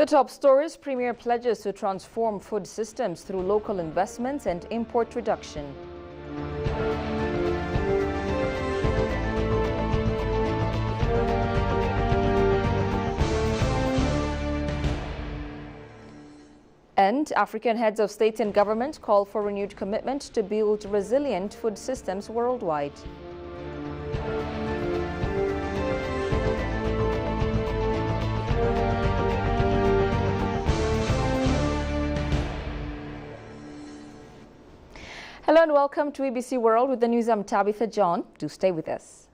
The top stories: Premier pledges to transform food systems through local investments and import reduction. And African heads of state and government call for renewed commitment to build resilient food systems worldwide. Hello and welcome to ABC World with the news. I'm Tabitha John. Do stay with us.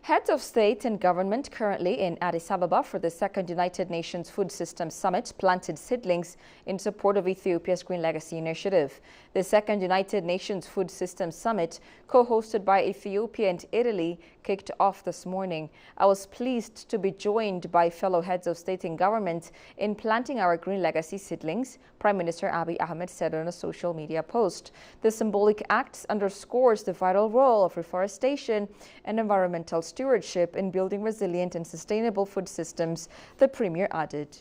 Heads of state and government currently in Addis Ababa for the second United Nations Food Systems Summit planted seedlings in support of Ethiopia's Green Legacy Initiative. The second United Nations Food Systems Summit, co-hosted by Ethiopia and Italy, kicked off this morning. I was pleased to be joined by fellow heads of state and government in planting our Green Legacy seedlings, Prime Minister Abiy Ahmed said on a social media post. The symbolic act underscores the vital role of reforestation and environmental stewardship in building resilient and sustainable food systems, the Premier added.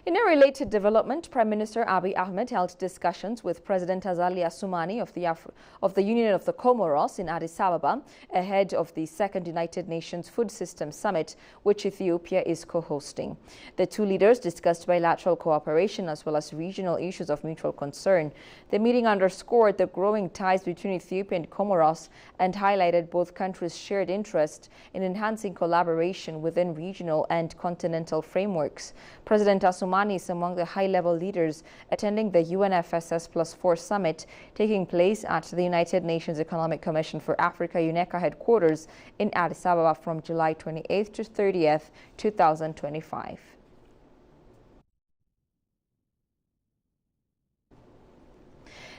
In a related development, Prime Minister Abiy Ahmed held discussions with President Azali Assoumani of the Union of the Comoros in Addis Ababa ahead of the second United Nations Food Systems Summit, which Ethiopia is co-hosting. The two leaders discussed bilateral cooperation as well as regional issues of mutual concern. The meeting underscored the growing ties between Ethiopia and Comoros and highlighted both countries' shared interest in enhancing collaboration within regional and continental frameworks. President Assoumani is among the high-level leaders attending the UNFSS+4 summit taking place at the United Nations Economic Commission for Africa UNECA headquarters in Addis Ababa from July 28th to 30th, 2025.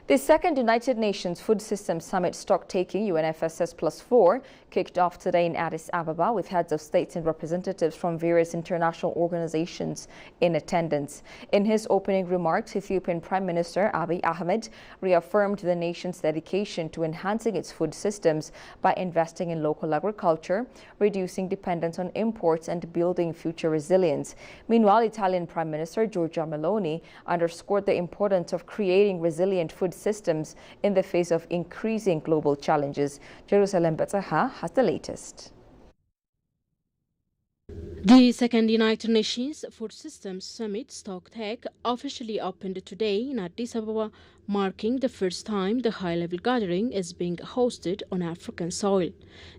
The second United Nations Food Systems Summit stocktaking UNFSS+4 kicked off today in Addis Ababa with heads of states and representatives from various international organizations in attendance. In his opening remarks, Ethiopian Prime Minister Abiy Ahmed reaffirmed the nation's dedication to enhancing its food systems by investing in local agriculture, reducing dependence on imports, and building future resilience. Meanwhile, Italian Prime Minister Giorgia Meloni underscored the importance of creating resilient food systems in the face of increasing global challenges. Jerusalem Betzaha has the latest. The second United Nations Food Systems Summit stocktake officially opened today in Addis Ababa, marking the first time the high-level gathering is being hosted on African soil.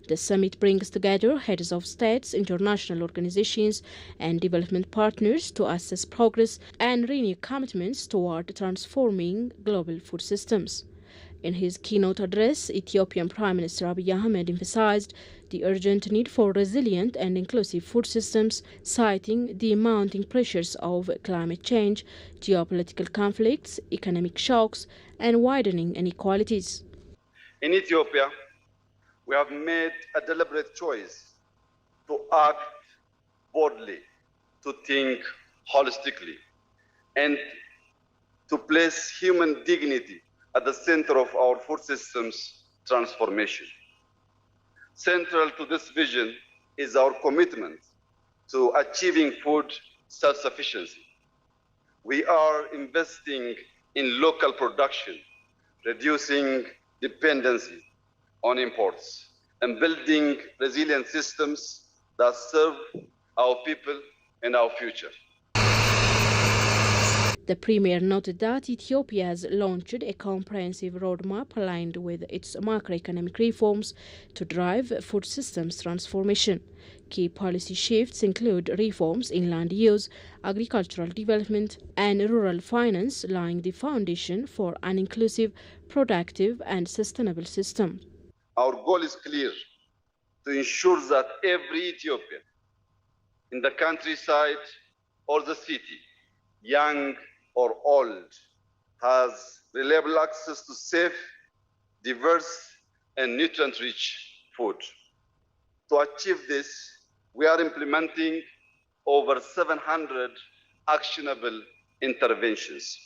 The summit brings together heads of states, international organizations, and development partners to assess progress and renew commitments toward transforming global food systems. In his keynote address, Ethiopian Prime Minister Abiy Ahmed emphasized the urgent need for resilient and inclusive food systems, citing the mounting pressures of climate change, geopolitical conflicts, economic shocks, and widening inequalities. In Ethiopia, we have made a deliberate choice to act boldly, to think holistically, and to place human dignity at the center of our food systems transformation. Central to this vision is our commitment to achieving food self-sufficiency. We are investing in local production, reducing dependency on imports, and building resilient systems that serve our people and our future. The Premier noted that Ethiopia has launched a comprehensive roadmap aligned with its macroeconomic reforms to drive food systems transformation. Key policy shifts include reforms in land use, agricultural development, and rural finance, laying the foundation for an inclusive, productive, and sustainable system. Our goal is clear: to ensure that every Ethiopian, in the countryside or the city, young or old, has reliable access to safe, diverse, and nutrient-rich food. To achieve this, we are implementing over 700 actionable interventions.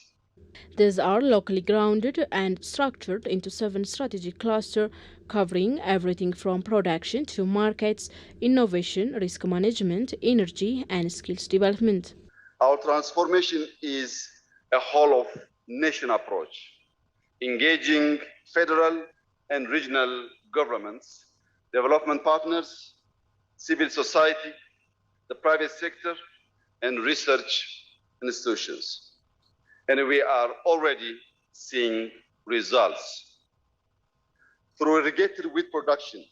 These are locally grounded and structured into 7 strategic clusters covering everything from production to markets, innovation, risk management, energy, and skills development. Our transformation is a whole-of-nation approach, engaging federal and regional governments, development partners, civil society, the private sector, and research institutions. And we are already seeing results. Through irrigated wheat production,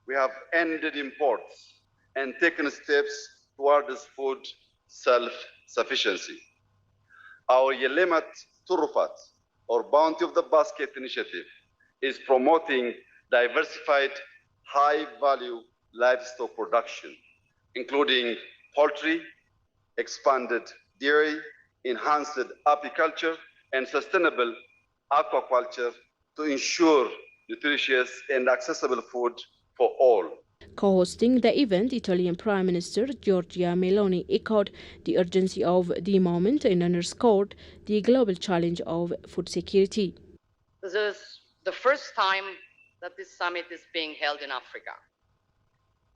we have ended imports and taken steps towards food self-sufficiency. Our Yelemat Turufat, or Bounty of the Basket initiative, is promoting diversified, high-value livestock production, including poultry, expanded dairy, enhanced apiculture, and sustainable aquaculture to ensure nutritious and accessible food for all. Co-hosting the event, Italian Prime Minister Giorgia Meloni echoed the urgency of the moment and underscored the global challenge of food security. This is the first time that this summit is being held in Africa.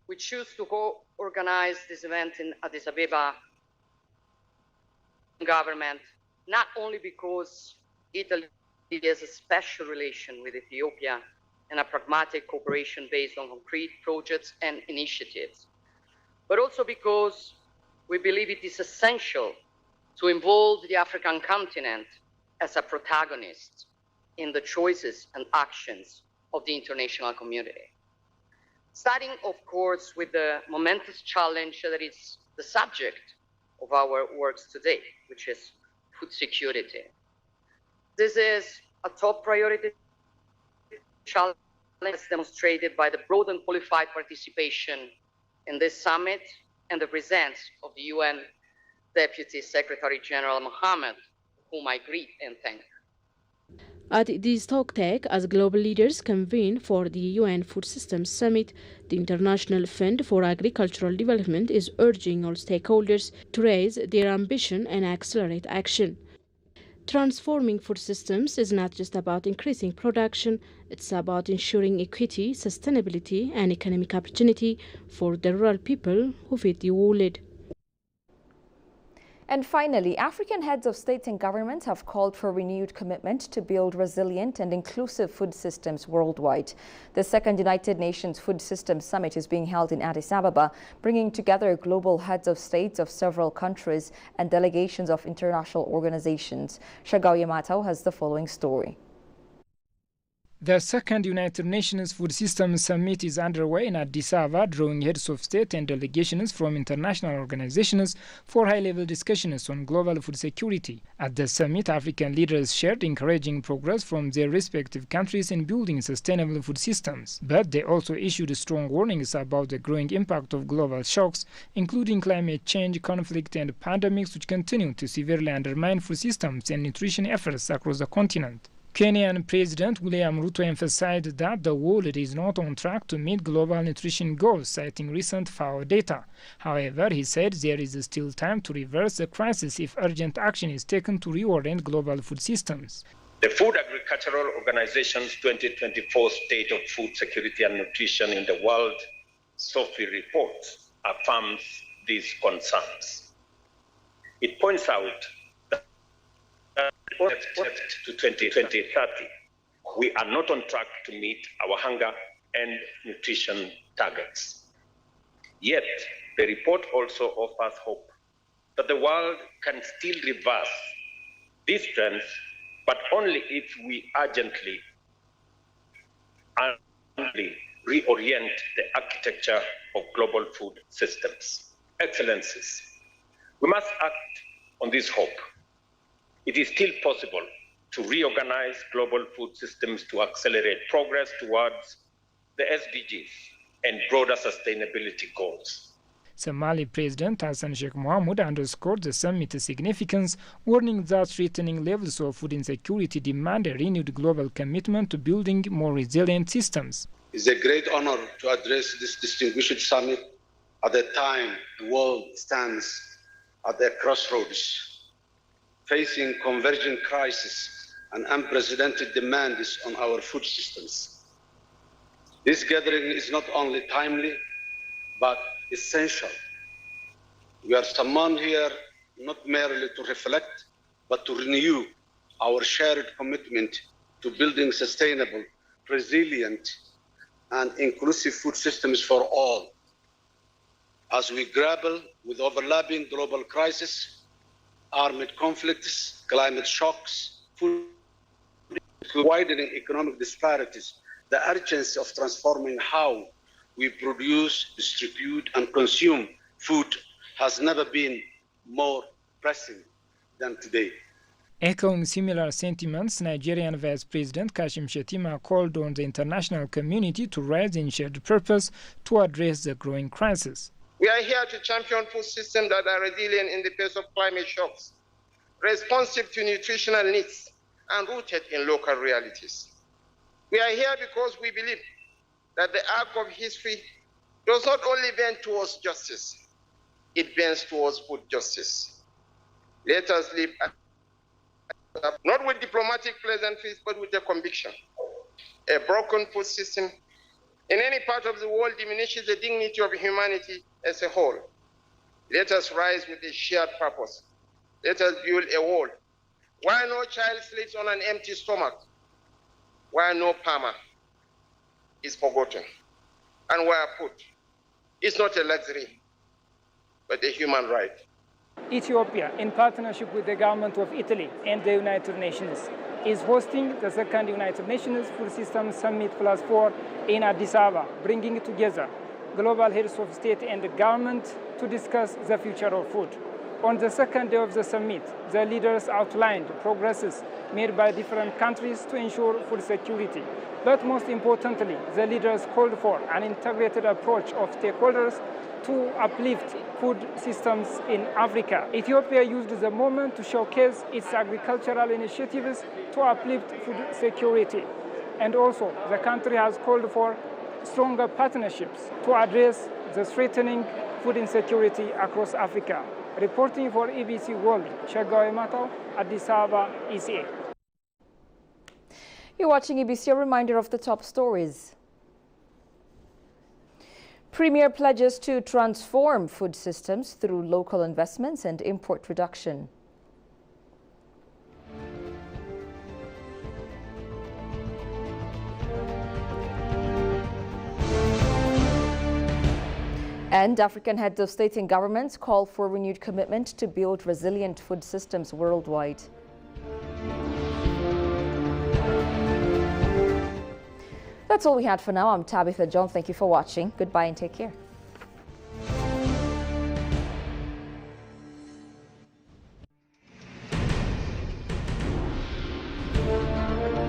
We choose to organize this event in Addis Ababa government, not only because Italy has a special relation with Ethiopia and a pragmatic cooperation based on concrete projects and initiatives, but also because we believe it is essential to involve the African continent as a protagonist in the choices and actions of the international community. Starting, of course, with the momentous challenge that is the subject of our works today, which is food security. This is a top priority challenge demonstrated by the broad and qualified participation in this summit and the presence of the UN Deputy Secretary General Mohammed, whom I greet and thank. At this talktech, as global leaders convene for the UN Food Systems Summit, the International Fund for Agricultural Development is urging all stakeholders to raise their ambition and accelerate action. Transforming food systems is not just about increasing production, it's about ensuring equity, sustainability, and economic opportunity for the rural people who feed the world. And finally, African heads of state and government have called for renewed commitment to build resilient and inclusive food systems worldwide. The second United Nations Food Systems Summit is being held in Addis Ababa, bringing together global heads of states of several countries and delegations of international organizations. Shagao Yamato has the following story. The second United Nations Food Systems Summit is underway in Addis Ababa, drawing heads of state and delegations from international organizations for high-level discussions on global food security. At the summit, African leaders shared encouraging progress from their respective countries in building sustainable food systems. But they also issued strong warnings about the growing impact of global shocks, including climate change, conflict, and pandemics, which continue to severely undermine food systems and nutrition efforts across the continent. Kenyan President William Ruto emphasized that the world is not on track to meet global nutrition goals, citing recent FAO data. However, he said there is still time to reverse the crisis if urgent action is taken to reorient global food systems. The Food Agricultural Organization's 2024 State of Food Security and Nutrition in the World SOFI report affirms these concerns. It points out to 2030, we are not on track to meet our hunger and nutrition targets. Yet, the report also offers hope that the world can still reverse these trends, but only if we urgently reorient the architecture of global food systems. Excellencies, we must act on this hope. It is still possible to reorganize global food systems to accelerate progress towards the SDGs and broader sustainability goals. Somali President Hassan Sheikh Mohamud underscored the summit's significance, warning that threatening levels of food insecurity demand a renewed global commitment to building more resilient systems. It's a great honor to address this distinguished summit At that time, the world stands at a crossroads, facing convergent crisis and unprecedented demands on our food systems. This gathering is not only timely, but essential. We are summoned here not merely to reflect, but to renew our shared commitment to building sustainable, resilient, and inclusive food systems for all. As we grapple with overlapping global crises, armed conflicts, climate shocks, food widening economic disparities, the urgency of transforming how we produce, distribute, and consume food has never been more pressing than today. Echoing similar sentiments, Nigerian Vice President Kashim Shettima called on the international community to rise in shared purpose to address the growing crisis. We are here to champion food systems that are resilient in the face of climate shocks, responsive to nutritional needs, and rooted in local realities. We are here because we believe that the arc of history does not only bend towards justice, it bends towards food justice. Let us live not with diplomatic pleasantries, but with a conviction. A broken food system in any part of the world diminishes the dignity of humanity as a whole. Let us rise with a shared purpose. Let us build a wall where no child sleeps on an empty stomach, where no farmer is forgotten, and where food is not a luxury, but a human right. Ethiopia, in partnership with the government of Italy and the United Nations, is hosting the second United Nations Food Systems Summit +4 in Addis Ababa, bringing together global heads of state and government to discuss the future of food. On the second day of the summit, the leaders outlined progresses made by different countries to ensure food security. But most importantly, the leaders called for an integrated approach of stakeholders to uplift food systems in Africa. Ethiopia used the moment to showcase its agricultural initiatives to uplift food security. And also, the country has called for stronger partnerships to address the threatening food insecurity across Africa. Reporting for EBC World, Shagawe Matao, Addis Ababa, ECA. You're watching EBC, a reminder of the top stories. Premier pledges to transform food systems through local investments and import reduction. And African heads of state and governments call for renewed commitment to build resilient food systems worldwide. That's all we had for now. I'm Tabitha John. Thank you for watching. Goodbye and take care.